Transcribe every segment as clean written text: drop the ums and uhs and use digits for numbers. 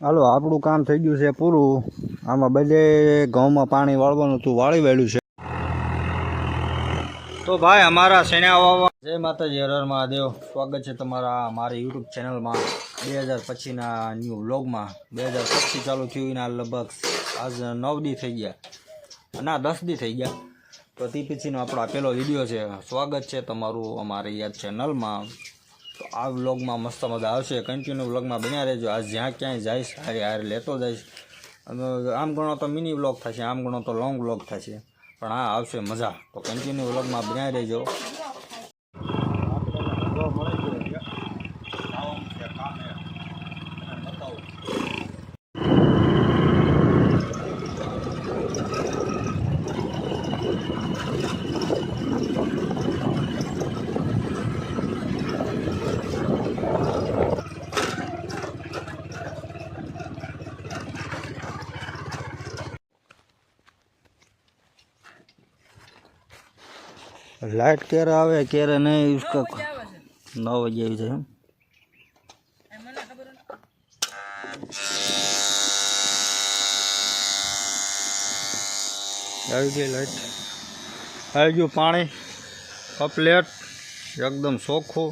હાલો આપણું કામ થઈ ગયું છે પૂરું. આમાં બધે ઘઉંમાં પાણી વાળવાનું હતું, વાળી વાળ્યું છે. તો ભાઈ અમારા સેના વાવા જય માતાજી, હર હર મહાદેવ. સ્વાગત છે તમારા મારી યુટ્યુબ ચેનલમાં 2025ના ન્યૂ વ્લોગમાં. 2025 ચાલુ થયું એના લગભગ આજ 9 દી થઈ ગયા, ના 10 દી થઈ ગયા. તો તે પછીનો આપણો પહેલો વિડીયો છે. સ્વાગત છે તમારું અમારી યાર ચેનલમાં. તો આ વ્લોગમાં મસ્ત મજા આવશે, કન્ટિન્યુ વ્લોગમાં બન્યા રહેજો. આજ જ્યાં ક્યાંય જઈશ હારે લેતો જઈશ. આમ ગણો તો મિની વ્લોગ થશે, આમ ગણો તો લોંગ વ્લોગ થશે, પણ હા આવશે મજા. તો કન્ટિન્યુ વ્લોગમાં બન્યા રહેજો. लाइट क्यारे आवे क्यारे नहीं, उसका 9 बजे આવી જાય. આવી ગઈ લાઈટ, આવી ગયું પાણી કમ્પ્લીટ, એકદમ ચોખ્ખું.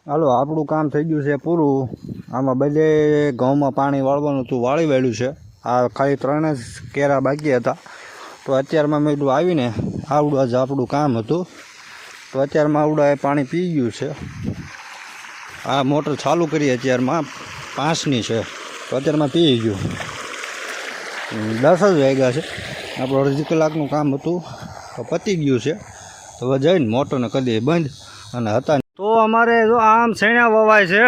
હાલો આપણું કામ થઈ ગયું છે પૂરું. આમાં બધે ઘઉંમાં પાણી વાળવાનું હતું, વાળી વાળ્યું છે. આ ખાલી 3 જ કેરા બાકી હતા. તો અત્યારમાં મેં કીધું આવીને આવડું આજ આપણું કામ હતું. તો અત્યારમાં આવડા એ પાણી પી ગયું છે. આ મોટર ચાલુ કરી અત્યારમાં 5ની છે. તો અત્યારમાં પી ગયું. 10 જ વાગ્યા છે. આપણું અડધી કલાકનું કામ હતું તો પતી ગયું છે. તો હવે જઈને મોટરને કરી દઈએ બંધ. અને હતા તો અમારે જો આમ શેણા વવાય છે,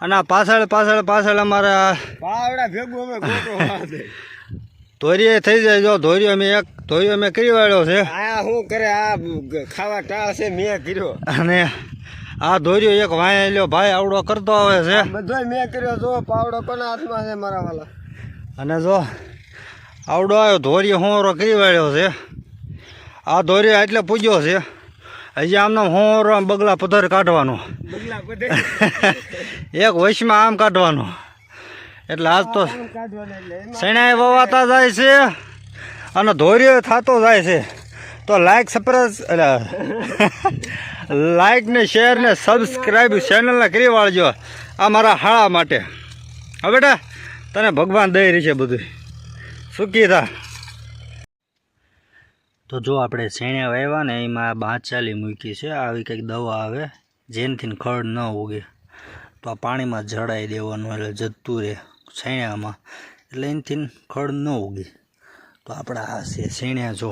અને પાછળ પાછળ પાછળ અમારા ધોરીએ થઈ જાય. જો ધોરીઓ અમે એક ધોરીઓ અમે કરી વાળ્યો છે. શું કરે આ ખાવા ટાળ છે મેં કર્યો, અને આ ધોરીઓ એક વાય લ્યો ભાઈ આવડો કરતો આવે છે. બધો મેં કર્યો. જો પાવડો કોના હાથમાં છે મારા વાલા. અને જો આવડો આવ્યો ધોરીઓ હોરો કરી વાળ્યો છે. આ ધોરીઓ એટલે પૂજ્યો છે. હજી આમને હોરો બગલા પથ્થર કાઢવાનો, એક વૈશમાં આમ કાઢવાનો. એટલે આજ તો શેણાએ વવાતા જાય છે અને ધોરીઓ થતો જાય છે. તો લાઈક લાઈક ને શેર ને સબસ્ક્રાઈબ ચેનલને કરી વાળજો, આ મારા હાળા માટે. હવે બેટા તને ભગવાન દઈ રહી છે બધું, સુખી થા. તો જો આપણે શેણા વાવ્યા ને એમાં બાંચાલી મૂકી છે. આવી કંઈક દવા આવે જેનાથી ખડ ન ઉગે. તો આ પાણીમાં જડાઈ દેવાનું એટલે જતું રહે શેણામાં, એટલે એનાથી ખડ ન ઉગે. તો આપણે આ છે શેણા. જો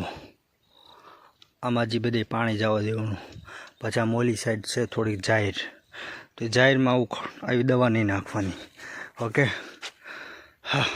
આમાં જે બધે પાણી જવા દેવાનું. પછી આ મોલી સાઈડ છે થોડીક જાહેર, તો જાહેરમાં આવું આવી દવા નહીં નાખવાની. ઓકે હા.